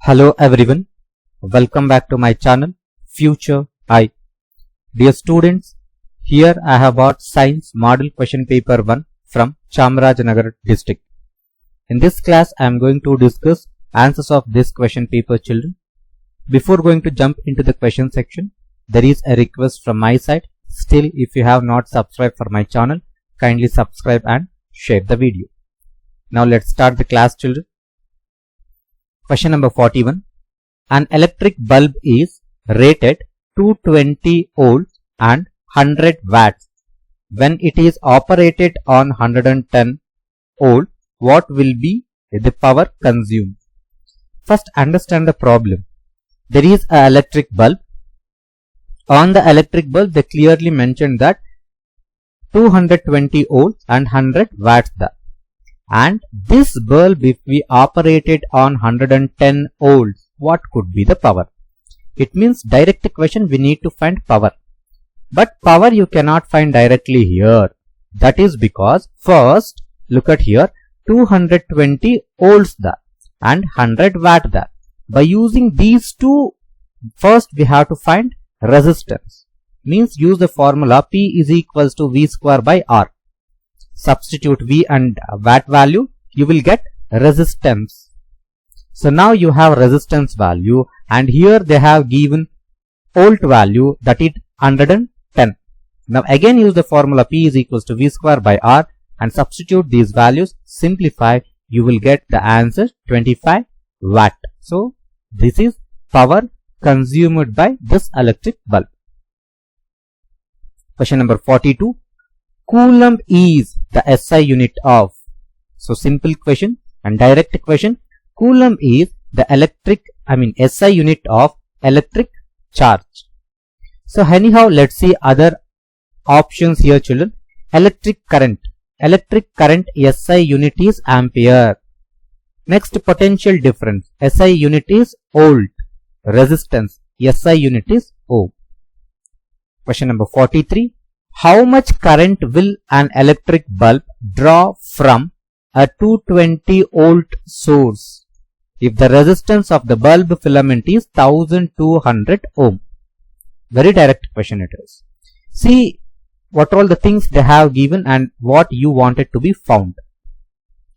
Hello everyone, welcome back to my channel Future I. Dear students, here I have brought Science Model Question Paper 1 from Chamarajanagar district. In this class I am going to discuss answers of this question paper, children. Before going to jump into the question section, there is a request from my side. Still, if you have not subscribed for my channel, kindly subscribe and share the video. Now let's start the class, children. Question number 41. An electric bulb is rated 220 volts and 100 watts. When it is operated on 110 volts, what will be the power consumed? First, understand the problem. There is an electric bulb. On the electric bulb, they clearly mentioned that 220 volts and 100 watts there. And this bulb, if we operate it on 110 volts, what could be the power? It means direct equation we need to find power. But power you cannot find directly here. That is because first look at here, 220 volts there and 100 watt there. By using these two, first we have to find resistance. Means use the formula P is equals to V square by R. Substitute V and watt value, you will get resistance. So now you have resistance value, and here they have given volt value, that is 110. Now again use the formula P is equals to V square by R and substitute these values, simplify, you will get the answer 25 watt. So this is power consumed by this electric bulb. Question number 42. Coulomb is the SI unit of. So simple question and direct question. Coulomb is the SI unit of electric charge. So anyhow, let's see other options here, children. Electric current. Electric current SI unit is ampere. Next, potential difference. SI unit is volt. Resistance. SI unit is ohm. Question number 43. How much current will an electric bulb draw from a 220 volt source if the resistance of the bulb filament is 1200 ohm? Very direct question it is. See what all the things they have given and what you wanted to be found.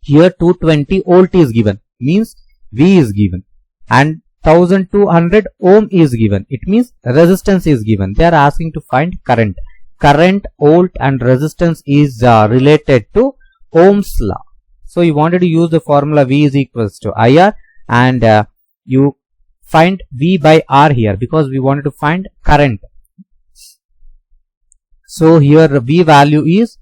Here 220 volt is given, means V is given, and 1200 ohm is given. It means resistance is given. They are asking to find current. Current, volt and resistance is related to Ohm's law. So you wanted to use the formula V is equals to IR, and you find V by R here because we wanted to find current. So here V value is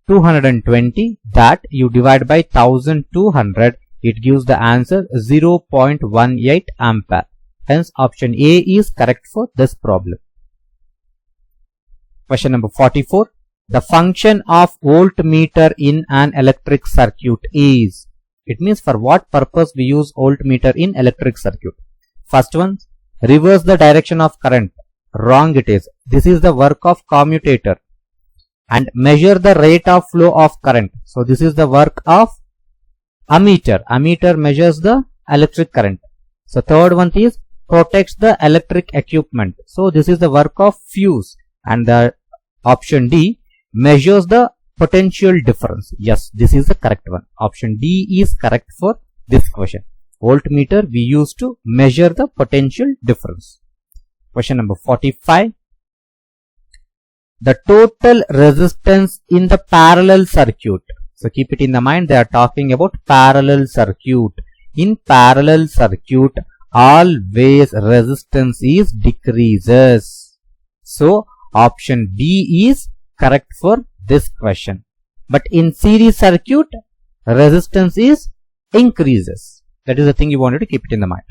220, that you divide by 1200, it gives the answer 0.18 ampere. Hence option A is correct for this problem. Question number 44. The function of voltmeter in an electric circuit is. It means for what purpose we use voltmeter in electric circuit. First one, reverse the direction of current. Wrong it is. This is the work of commutator. And measure the rate of flow of current. So this is the work of ammeter. Ammeter measures the electric current. So third one is protects the electric equipment. So this is the work of fuse. And the option D measures the potential difference. Yes, this is the correct one. Option D is correct for this question. Voltmeter we use to measure the potential difference. Question number 45. The total resistance in the parallel circuit. So keep it in the mind, they are talking about parallel circuit. In parallel circuit, always resistance is decreases. So option B is correct for this question. But in series circuit, resistance is increases. That is the thing you wanted to keep it in the mind.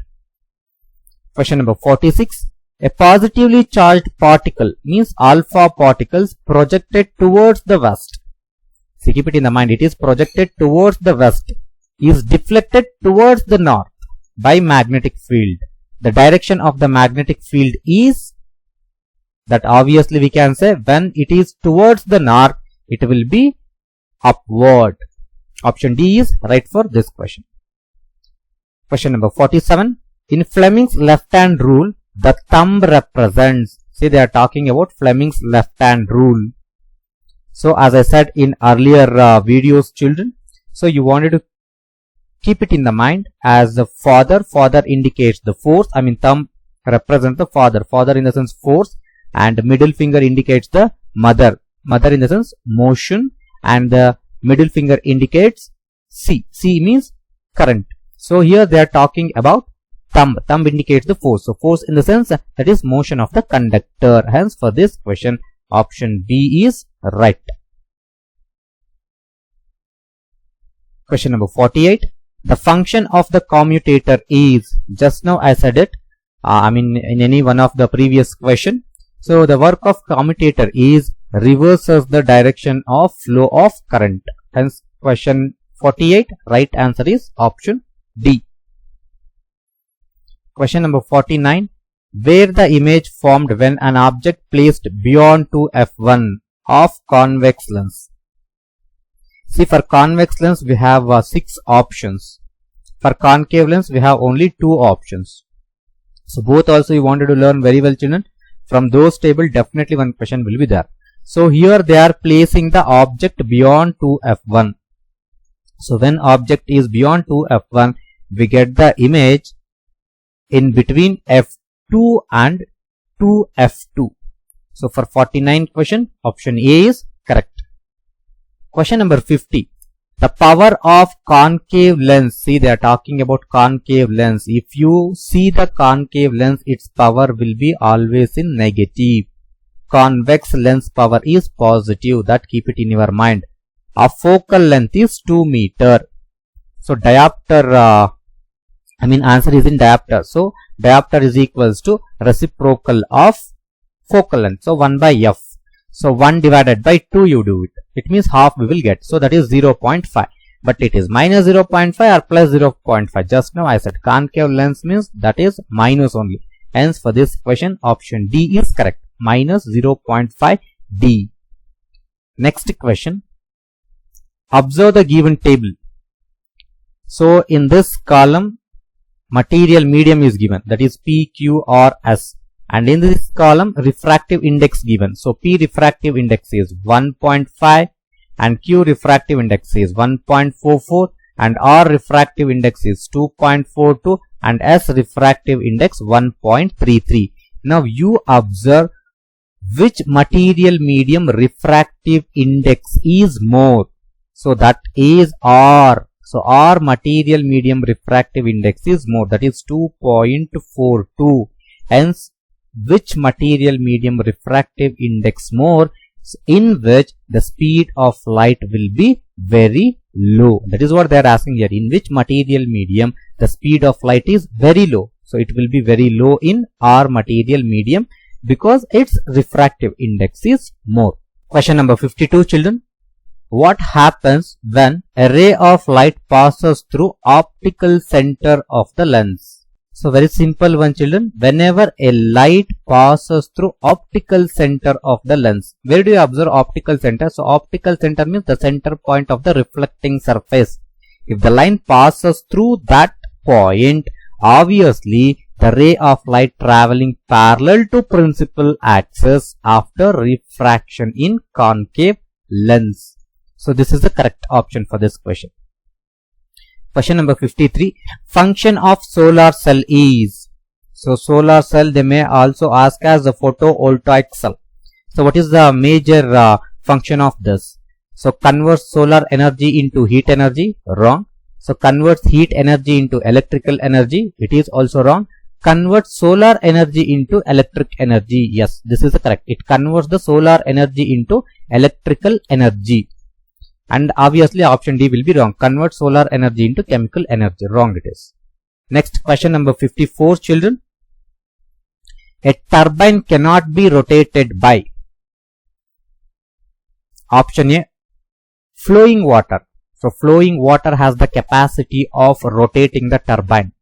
Question number 46. A positively charged particle means alpha particles projected towards the west. So keep it in the mind, it is projected towards the west, is deflected towards the north by magnetic field. The direction of the magnetic field is, that obviously we can say when it is towards the north, it will be upward. Option D is right for this question. Question number 47. In Fleming's left-hand rule, the thumb represents, see they are talking about Fleming's left-hand rule. So as I said in earlier videos, children, so you wanted to keep it in the mind as the father indicates the force, I mean thumb represents the father in the sense force, and middle finger indicates the mother in the sense motion, and the middle finger indicates C means current. So here they are talking about thumb indicates the force, so force in the sense that is motion of the conductor. Hence for this question option B is right. Question number 48. The function of the commutator is, just now I said it, in any one of the previous question. So the work of commutator is reverses the direction of flow of current. Hence question 48, right answer is option D. Question number 49. Where the image formed when an object placed beyond 2f1 of convex lens. See, for convex lens we have 6 options. For concave lens we have only 2 options. So both also you wanted to learn very well, children. From those table definitely one question will be there. So here they are placing the object beyond 2f1. So when object is beyond 2f1, we get the image in between f2 and 2f2. So for 49 question, option A is correct. Question number 50. The power of concave lens. See, they are talking about concave lens. If you see the concave lens, its power will be always in negative. Convex lens power is positive. That keep it in your mind. A focal length is 2 meter. So diopter, answer is in diopter. So diopter is equals to reciprocal of focal length. So 1 by f. So 1 divided by 2 you do it. It means half we will get. So that is 0.5. But it is minus 0.5 or plus 0.5. Just now I said concave lens means that is minus only. Hence for this question option D is correct. Minus 0.5 D. Next question. Observe the given table. So in this column material medium is given, that is P, Q or S. And in this column refractive index given. So P refractive index is 1.5 and Q refractive index is 1.44 and R refractive index is 2.42 and S refractive index 1.33. Now you observe which material medium refractive index is more. So that is R. So R material medium refractive index is more, that is 2.42. Hence which material medium refractive index more, in which the speed of light will be very low. That is what they are asking here. In which material medium the speed of light is very low. So it will be very low in R material medium because its refractive index is more. Question number 52, children. What happens when a ray of light passes through optical center of the lens? So very simple one, children. Whenever a light passes through optical center of the lens, where do you observe optical center? So optical center means the center point of the reflecting surface. If the line passes through that point, obviously the ray of light traveling parallel to principal axis after refraction in concave lens. So this is the correct option for this question. Question number 53. Function of solar cell is. So solar cell they may also ask as the photovoltaic cell. So what is the major function of this? So converts solar energy into heat energy. Wrong. So converts heat energy into electrical energy. It is also wrong. Converts solar energy into electric energy. Yes, this is the correct. It converts the solar energy into electrical energy. And obviously option D will be wrong. Convert solar energy into chemical energy. Wrong it is. Next question number 54, children. A turbine cannot be rotated by. Option A, flowing water. So flowing water has the capacity of rotating the turbine.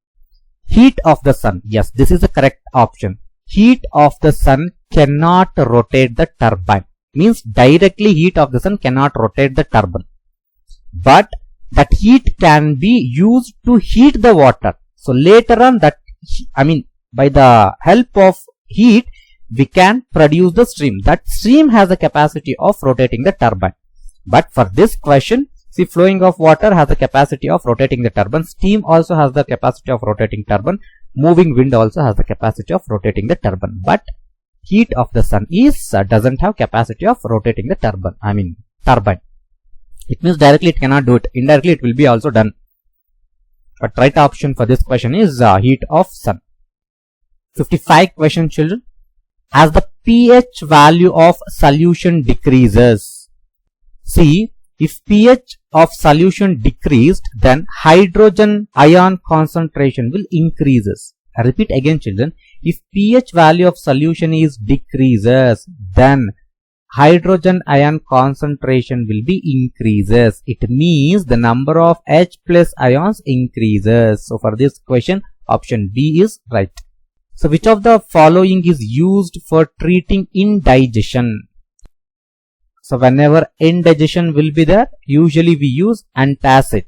Heat of the sun. Yes, this is the correct option. Heat of the sun cannot rotate the turbine. Means directly heat of the sun cannot rotate the turbine. But that heat can be used to heat the water. So later on that by the help of heat, we can produce the stream. That stream has the capacity of rotating the turbine. But for this question, see, flowing of water has the capacity of rotating the turbine. Steam also has the capacity of rotating turbine. Moving wind also has the capacity of rotating the turbine. But heat of the sun doesn't have capacity of rotating the turbine. Turbine. It means directly it cannot do it. Indirectly it will be also done. But right option for this question is heat of sun. 55 question, children. As the pH value of solution decreases, see, if pH of solution decreased, then hydrogen ion concentration will increases. I repeat again, children. If pH value of solution is decreases, then hydrogen ion concentration will be increases. It means the number of H plus ions increases. So for this question, option B is right. So which of the following is used for treating indigestion? So whenever indigestion will be there, usually we use antacid,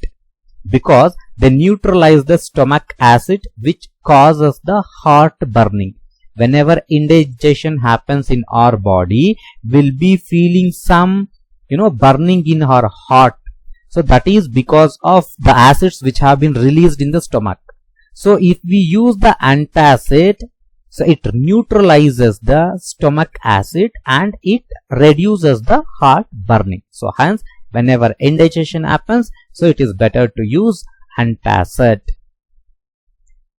because they neutralize the stomach acid which causes the heart burning. Whenever indigestion happens in our body, we'll be feeling some burning in our heart. So that is because of the acids which have been released in the stomach. So if we use the antacid, so it neutralizes the stomach acid and it reduces the heart burning. So hence, whenever indigestion happens, so it is better to use antacid.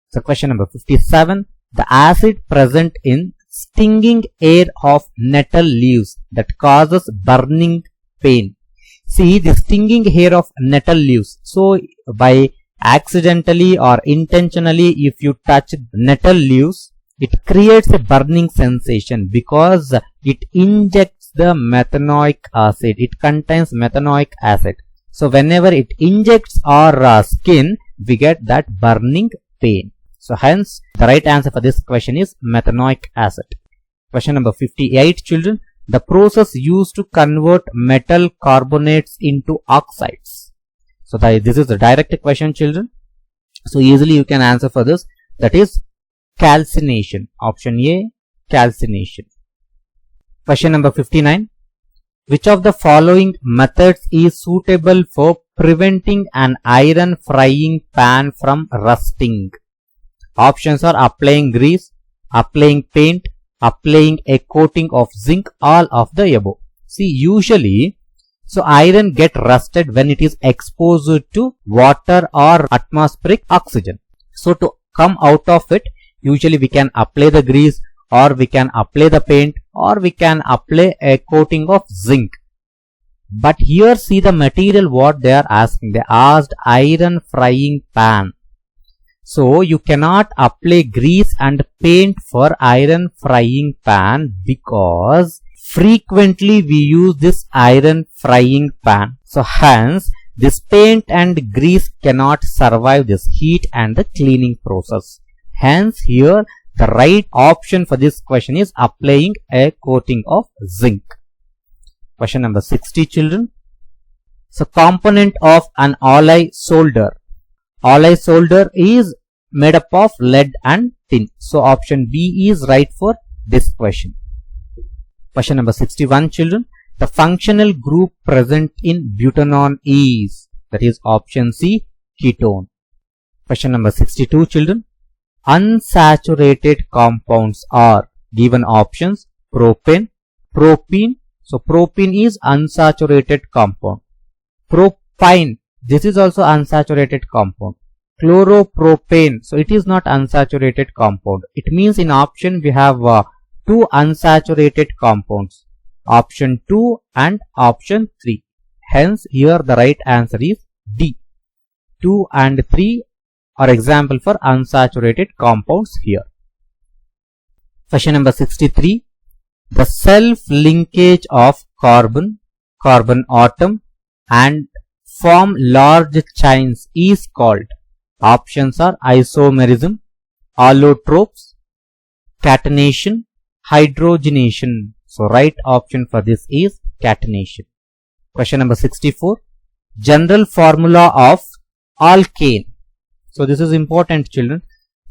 So question number 57. The acid present in stinging hair of nettle leaves that causes burning pain. See, the stinging hair of nettle leaves. So by accidentally or intentionally, if you touch nettle leaves, it creates a burning sensation because it injects the methanoic acid. It contains methanoic acid. So whenever it injects our skin, we get that burning pain. So hence, the right answer for this question is methanoic acid. Question number 58, children. The process used to convert metal carbonates into oxides. So this is the direct question, children. So easily you can answer for this. That is calcination. Option A, calcination. Question number 59. Which of the following methods is suitable for preventing an iron frying pan from rusting? Options are applying grease, applying paint, applying a coating of zinc, all of the above. See, usually, so iron get rusted when it is exposed to water or atmospheric oxygen. So to come out of it, usually we can apply the grease, or we can apply the paint, or we can apply a coating of zinc. But here see the material what they are asking. They asked iron frying pan. So you cannot apply grease and paint for iron frying pan because frequently we use this iron frying pan. So hence this paint and grease cannot survive this heat and the cleaning process. Hence here the right option for this question is applying a coating of zinc. Question number 60, children. So component of an alloy solder. Alloy solder is made up of lead and tin. So option B is right for this question. Question number 61, children. The functional group present in butanol is, that is option C, ketone. Question number 62, children. Unsaturated compounds are given options: propane, propene. So propene is unsaturated compound. Propyne, this is also unsaturated compound. Chloropropane, so it is not unsaturated compound. It means in option we have two unsaturated compounds, option 2 and option 3. Hence here the right answer is D. 2 and 3 are example for unsaturated compounds here. Question number 63. The self-linkage of carbon, carbon atom and form large chains is called. Options are isomerism, allotropes, catenation, hydrogenation. So right option for this is catenation. Question number 64. General formula of alkane. So this is important, children.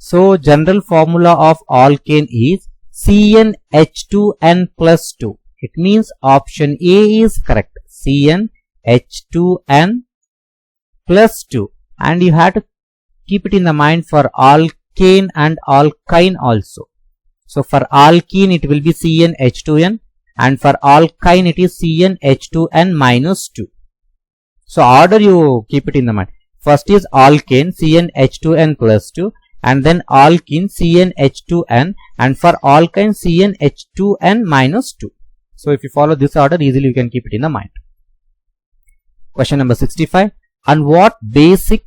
So general formula of alkane is CnH2n plus 2. It means option A is correct. CnH2n plus 2. And you have to keep it in the mind for alkane and alkyne also. So for alkene it will be CnH2n, and for alkyne it is CnH2n minus 2. So order you keep it in the mind. First is alkane CnH2n plus 2, and then alkene CnH2n, and for alkyne CnH2n minus 2. So if you follow this order, easily you can keep it in the mind. Question number 65. On what basic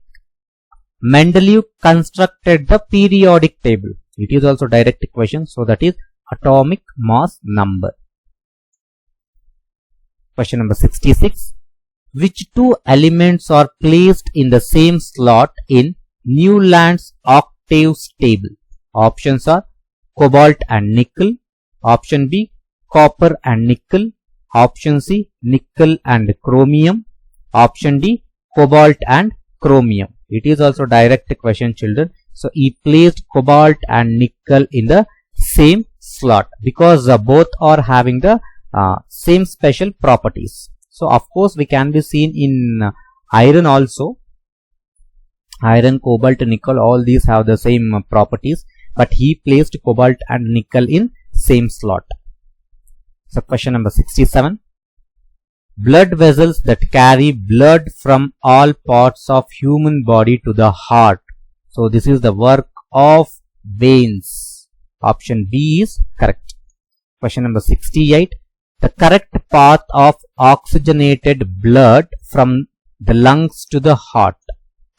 Mendeleev constructed the periodic table? It is also direct question, so that is atomic mass number. Question number 66. Which two elements are placed in the same slot in Newland's octaves table? Options are cobalt and nickel. Option B, copper and nickel. Option C, nickel and chromium. Option D, cobalt and chromium. It is also direct question, children. So he placed cobalt and nickel in the same slot because both are having the same special properties. So of course we can be seen in iron also. Iron, cobalt, nickel, all these have the same properties, but he placed cobalt and nickel in same slot. So question number 67. Blood vessels that carry blood from all parts of human body to the heart. So this is the work of veins. Option B is correct. Question number 68. The correct path of oxygenated blood from the lungs to the heart.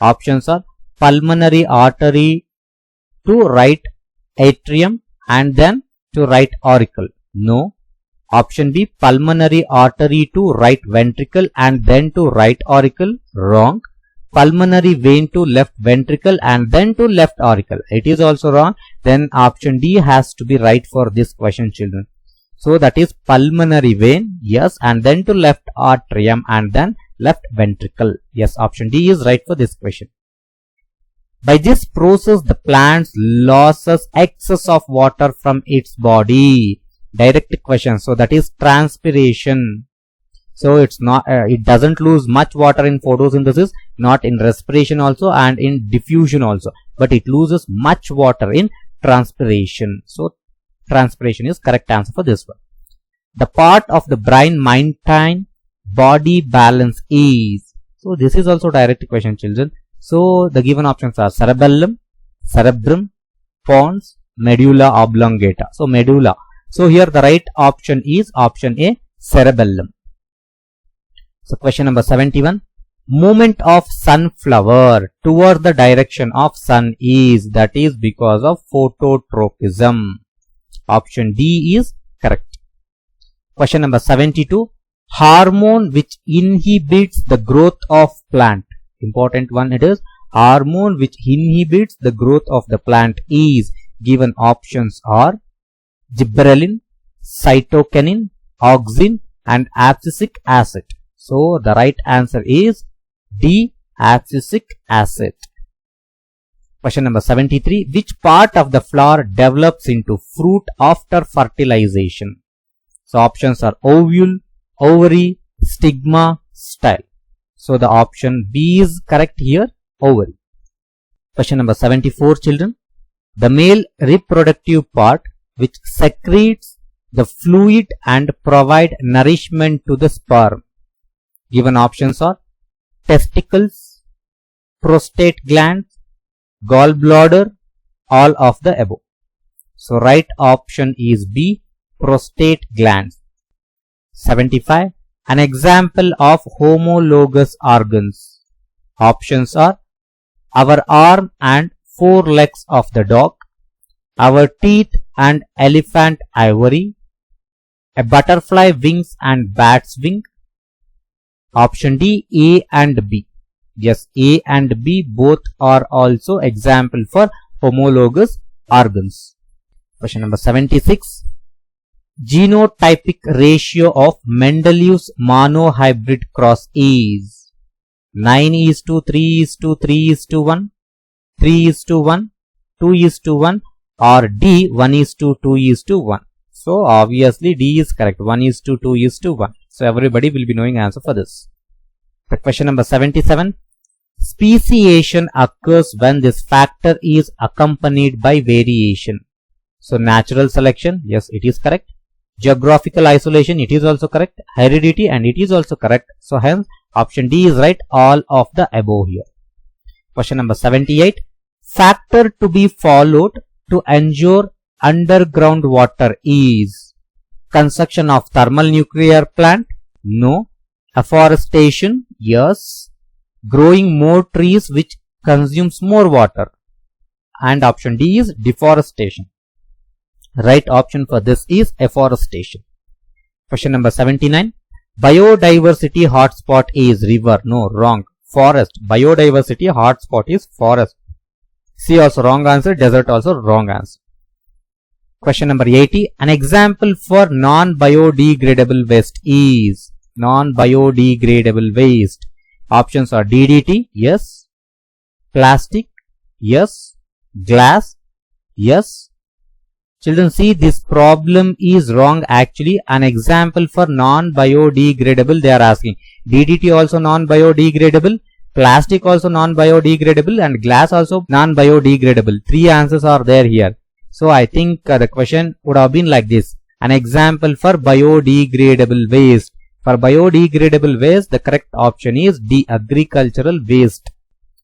Options are pulmonary artery to right atrium and then to right auricle. No. Option B, pulmonary artery to right ventricle and then to right auricle. Wrong. Pulmonary vein to left ventricle and then to left auricle. It is also wrong. Then option D has to be right for this question, children. So that is pulmonary vein, yes, and then to left atrium and then left ventricle. Yes, option D is right for this question. By this process, the plant loses excess of water from its body. Direct question. So that is transpiration. So it's not, it doesn't lose much water in photosynthesis, not in respiration also, and in diffusion also. But it loses much water in transpiration. So transpiration is correct answer for this one. The part of the brain maintain body balance is. So this is also direct question, children. So the given options are cerebellum, cerebrum, pons, medulla oblongata. So medulla. So here the right option is option A, cerebellum. So question number 71. Movement of sunflower towards the direction of sun is, that is because of phototropism. Option D is correct. Question number 72. Hormone which inhibits the growth of plant. Important one it is. Hormone which inhibits the growth of the plant is. Given options are gibberellin, cytokinin, auxin and abscisic acid. So the right answer is D, abscisic acid. Question number 73. Which part of the flower develops into fruit after fertilization? So options are ovule, ovary, stigma, style. So the option B is correct here, ovary. Question number 74, children. The male reproductive part which secretes the fluid and provide nourishment to the sperm. Given options are testicles, prostate glands, gallbladder, all of the above. So right option is B, prostate glands. 75. An example of homologous organs. Options are our arm and four legs of the dog, our teeth and elephant ivory, a butterfly wings and bat's wing. Option D, A and B. Yes, A and B both are also example for homologous organs. Question number 76. Genotypic ratio of Mendeleev's monohybrid cross is 9:3:3:1, 3:1, 2:1 or D 1:2:1. So obviously D is correct, 1:2:1. So everybody will be knowing answer for this. The question number 77. Speciation occurs when this factor is accompanied by variation. So natural selection, yes, it is correct. Geographical isolation, it is also correct. Heredity, and it is also correct. So hence option D is right, all of the above here. Question number 78. Factor to be followed to ensure underground water is construction of thermal nuclear plant, no. Afforestation, yes. Growing more trees which consumes more water, and option D is deforestation. Right option for this is afforestation. Question number 79. Biodiversity hotspot is river, no, wrong. Forest. Biodiversity hotspot is forest. C also wrong answer, desert also wrong answer. Question number 80. An example for non-biodegradable waste is non-biodegradable waste. Options are DDT, yes. Plastic, yes. Glass, yes. Children, see, this problem is wrong actually. An example for non-biodegradable they are asking. DDT also non-biodegradable, plastic also non-biodegradable, and glass also non-biodegradable. 3 answers are there here. So I think the question would have been like this. An example for biodegradable waste. For biodegradable waste, the correct option is D, agricultural waste,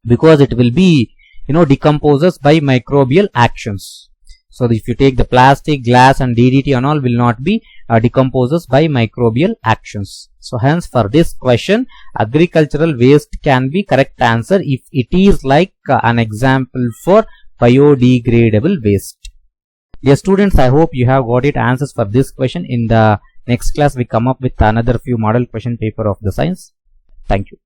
because it will be, decomposes by microbial actions. So if you take the plastic, glass, and DDT and all will not be decomposes by microbial actions. So hence for this question, agricultural waste can be correct answer if it is like an example for biodegradable waste. Dear students, I hope you have got it answers for this question. In the next class, we come up with another few model question paper of the science. Thank you.